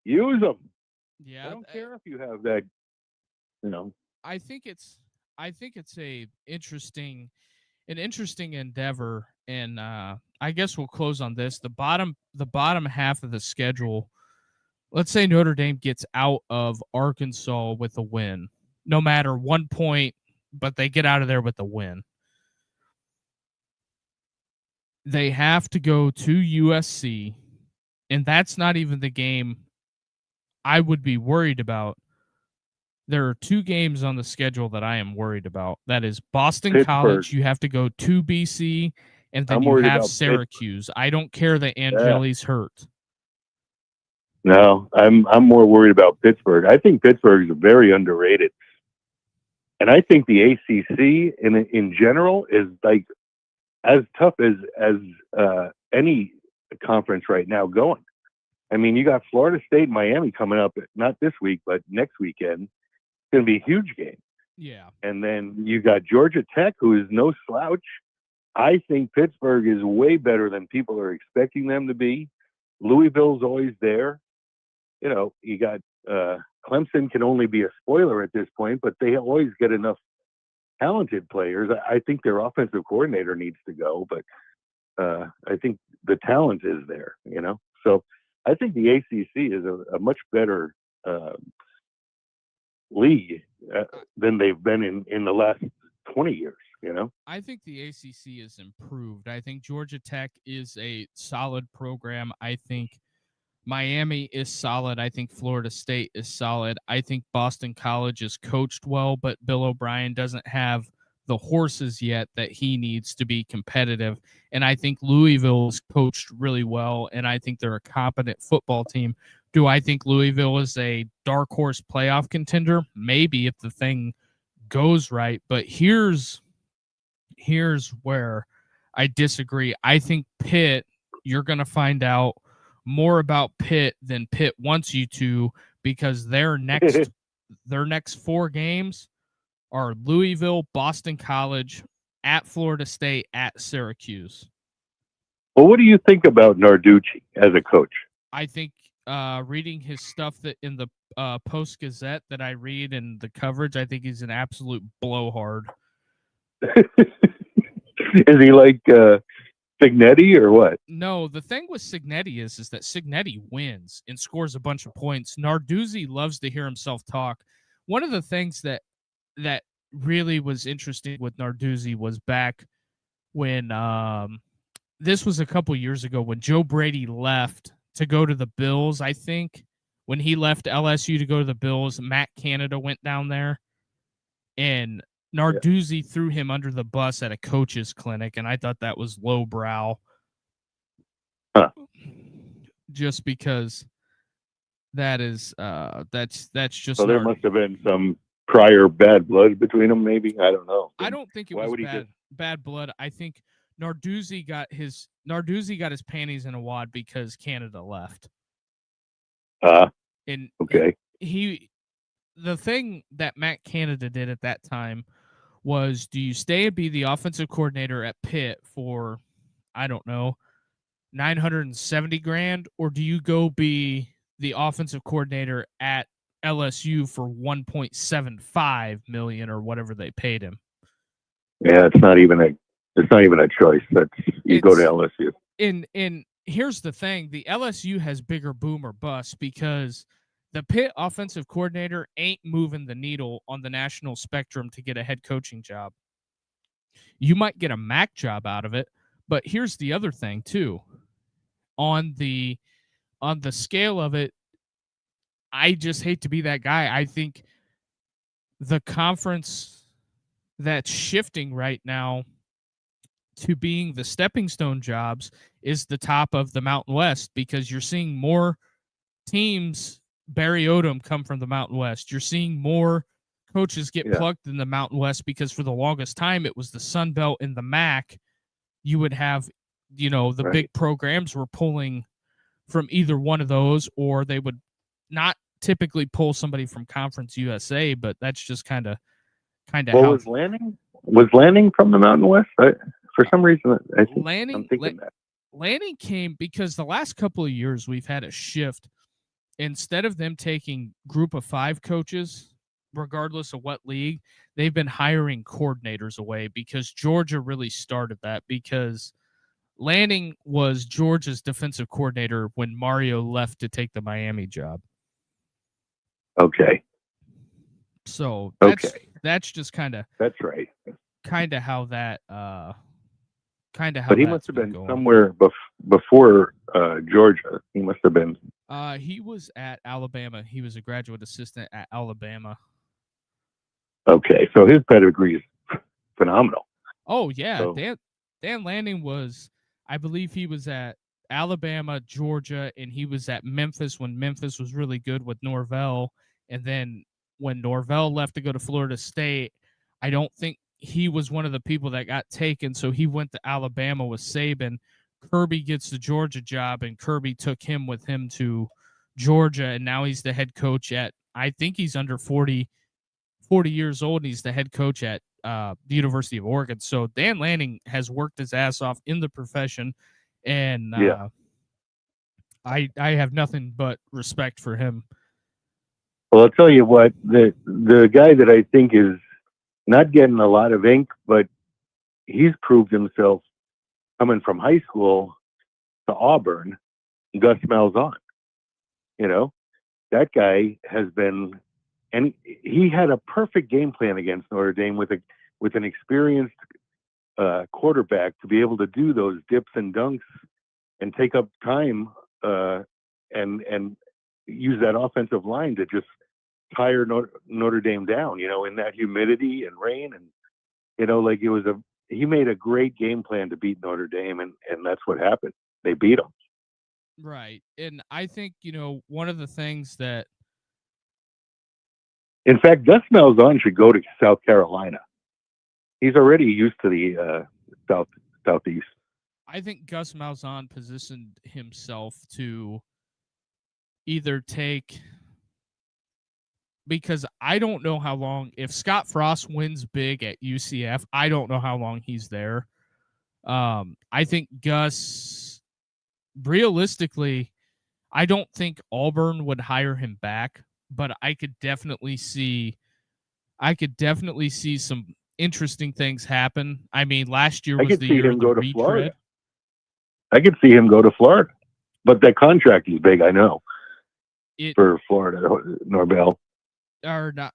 Use them. Yeah. I don't care if you have that, I think it's an interesting endeavor, and I guess we'll close on this. The bottom half of the schedule, let's say Notre Dame gets out of Arkansas with a win, no matter 1 point, but they get out of there with a win. They have to go to USC, and that's not even the game I would be worried about. There are 2 games on the schedule that I am worried about. That is Boston Pittsburgh. College. You have to go to BC, and then you have Syracuse. I don't care that Angeli's hurt. No, I'm more worried about Pittsburgh. I think Pittsburgh is very underrated. And I think the ACC in general is like as tough as any conference right now going. I mean, you got Florida State and Miami coming up, not this week, but next weekend. It's going to be a huge game. Yeah. And then you got Georgia Tech, who is no slouch. I think Pittsburgh is way better than people are expecting them to be. Louisville's always there. You got Clemson can only be a spoiler at this point, but they always get enough talented players. I think their offensive coordinator needs to go, but I think the talent is there, So I think the ACC is a much better league than they've been in the last 20 years, I think the ACC is improved. I think Georgia Tech is a solid program. I think Miami is solid. I think Florida State is solid. I think Boston College is coached well, but Bill O'Brien doesn't have the horses yet that he needs to be competitive. And I think Louisville is coached really well, and I think they're a competent football team. Do I think Louisville is a dark horse playoff contender? Maybe, if the thing goes right. But here's where I disagree. I think Pitt, you're going to find out more about Pitt than Pitt wants you to, because their next 4 games are Louisville, Boston College, at Florida State, at Syracuse. Well, what do you think about Narducci as a coach? I think reading his stuff that in the Post-Gazette that I read and the coverage, I think he's an absolute blowhard. Is he like Signetti or what? No, the thing with Signetti is that Signetti wins and scores a bunch of points. Narduzzi loves to hear himself talk. One of the things that really was interesting with Narduzzi was back when this was a couple years ago when Joe Brady left to go to the Bills, I think. When he left LSU to go to the Bills, Matt Canada went down there, and Narduzzi threw him under the bus at a coach's clinic, and I thought that was lowbrow. Just because that is that's just so there must have been some prior bad blood between them, maybe. I don't know. I don't think it was bad blood. I think Narduzzi got his panties in a wad because Canada left. And okay. The thing that Matt Canada did at that time was, do you stay and be the offensive coordinator at Pitt for, I don't know, $970,000, or do you go be the offensive coordinator at LSU for $1.75 million or whatever they paid him? Yeah, it's not even a choice. You go to LSU. And here's the thing: the LSU has bigger boom or bust because the Pitt offensive coordinator ain't moving the needle on the national spectrum to get a head coaching job. You might get a MAC job out of it, but here's the other thing too. On the scale of it, I just hate to be that guy. I think the conference that's shifting right now to being the stepping stone jobs is the top of the Mountain West, because you're seeing more teams, Barry Odom, come from the Mountain West. You're seeing more coaches get plugged in the Mountain West, because for the longest time it was the Sun Belt and the MAC. You would have, the big programs were pulling from either one of those, or they would not typically pull somebody from Conference USA, but that's just kind of how. Was Lanning from the Mountain West? For some reason, I think I'm thinking that. Lanning came because the last couple of years we've had a shift. Instead of them taking group of 5 coaches, regardless of what league, they've been hiring coordinators away, because Georgia really started that, because Lanning was Georgia's defensive coordinator when Mario left to take the Miami job. Okay. So that's just kind of how that But he must have been somewhere before Georgia. He must have been. He was at Alabama. He was a graduate assistant at Alabama. Okay, so his pedigree is phenomenal. Oh yeah, so, Dan Lanning was, I believe he was at Alabama, Georgia, and he was at Memphis when Memphis was really good with Norvell. And then when Norvell left to go to Florida State, I don't think he was one of the people that got taken, so he went to Alabama with Saban. Kirby gets the Georgia job, and Kirby took him with him to Georgia, and now he's the head coach at, I think he's under 40 years old, and he's the head coach at the University of Oregon. So Dan Lanning has worked his ass off in the profession, and I have nothing but respect for him. Well, I'll tell you what, the guy that I think is not getting a lot of ink, but he's proved himself coming from high school to Auburn, Gus Malzahn. That guy has been, and he had a perfect game plan against Notre Dame with an experienced quarterback to be able to do those dips and dunks and take up time and use that offensive line to just tire Notre Dame down, in that humidity and rain. And, he made a great game plan to beat Notre Dame, and that's what happened. They beat them. Right. And I think, one of the things that, in fact, Gus Malzahn should go to South Carolina. He's already used to the Southeast. I think Gus Malzahn positioned himself to either take, because I don't know how long, if Scott Frost wins big at UCF, I don't know how long he's there. I think Gus, realistically, I don't think Auburn would hire him back, but I could definitely see some interesting things happen. I mean, last year was the year of the retread. I could see him go to Florida, but that contract is big, I know, for Florida, Norvell. Or not,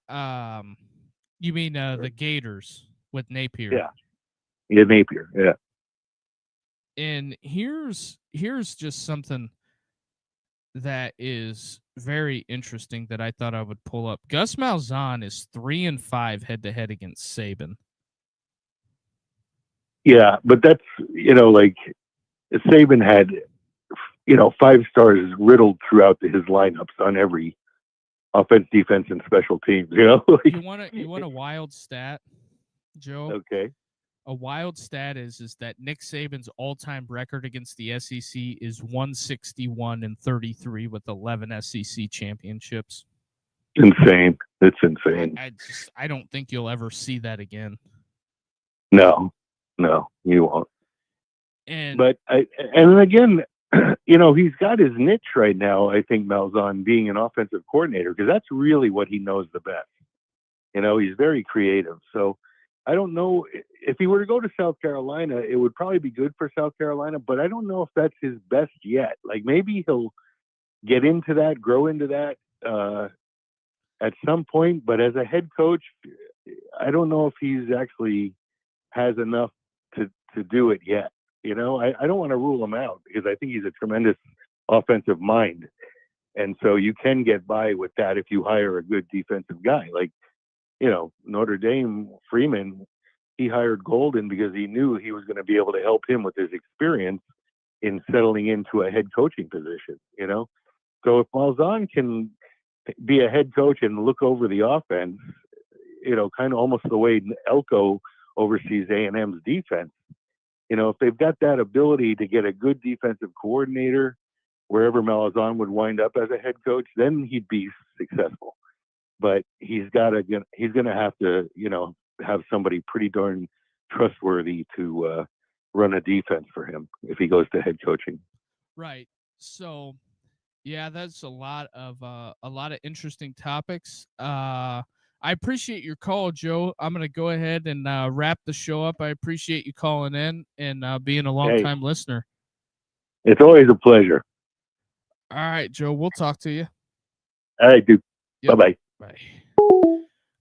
you mean the Gators with Napier? Yeah, Napier. Yeah. And here's just something that is very interesting that I thought I would pull up. Gus Malzahn is 3-5 head-to-head against Saban. Yeah, but that's, like Saban had, 5 stars riddled throughout his lineups on every offense, defense, and special teams. You want a wild stat, Joe? Okay. A wild stat is that Nick Saban's all-time record against the SEC is 161-33 with 11 SEC championships. Insane. It's insane. I don't think you'll ever see that again. No, you won't. And again, he's got his niche right now. I think Malzahn being an offensive coordinator, because that's really what he knows the best. He's very creative. So I don't know if he were to go to South Carolina, it would probably be good for South Carolina, but I don't know if that's his best yet. Like maybe he'll get into that, grow into that at some point. But as a head coach, I don't know if he's actually has enough to do it yet. I don't want to rule him out because I think he's a tremendous offensive mind. And so you can get by with that if you hire a good defensive guy. Like, Notre Dame, Freeman, he hired Golden because he knew he was going to be able to help him with his experience in settling into a head coaching position, So if Malzahn can be a head coach and look over the offense, kind of almost the way Elko oversees A&M's defense, if they've got that ability to get a good defensive coordinator wherever Malzahn would wind up as a head coach, then he'd be successful. But he's going to have to, have somebody pretty darn trustworthy to run a defense for him if he goes to head coaching. Right. So, yeah, that's a lot of interesting topics. I appreciate your call, Joe. I'm going to go ahead and wrap the show up. I appreciate you calling in and being a long-time listener. It's always a pleasure. All right, Joe. We'll talk to you. All right, dude. Yep. Bye-bye. Bye.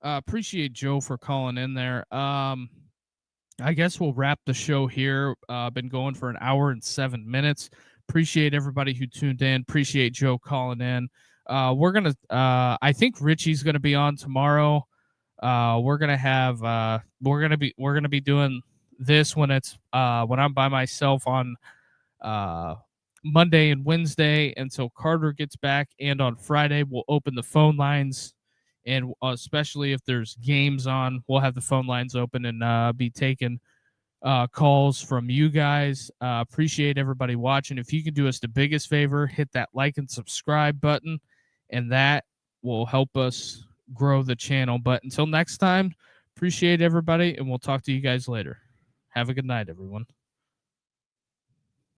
Appreciate Joe for calling in there. I guess we'll wrap the show here. Been going for an hour and 7 minutes. Appreciate everybody who tuned in. Appreciate Joe calling in. We're gonna. I think Richie's gonna be on tomorrow. We're gonna be doing this when it's when I'm by myself on Monday and Wednesday until Carter gets back, and on Friday we'll open the phone lines. And especially if there's games on, we'll have the phone lines open and be taking calls from you guys. Appreciate everybody watching. If you can do us the biggest favor, hit that like and subscribe button, and that will help us grow the channel. But until next time, appreciate everybody, and we'll talk to you guys later. Have a good night, everyone.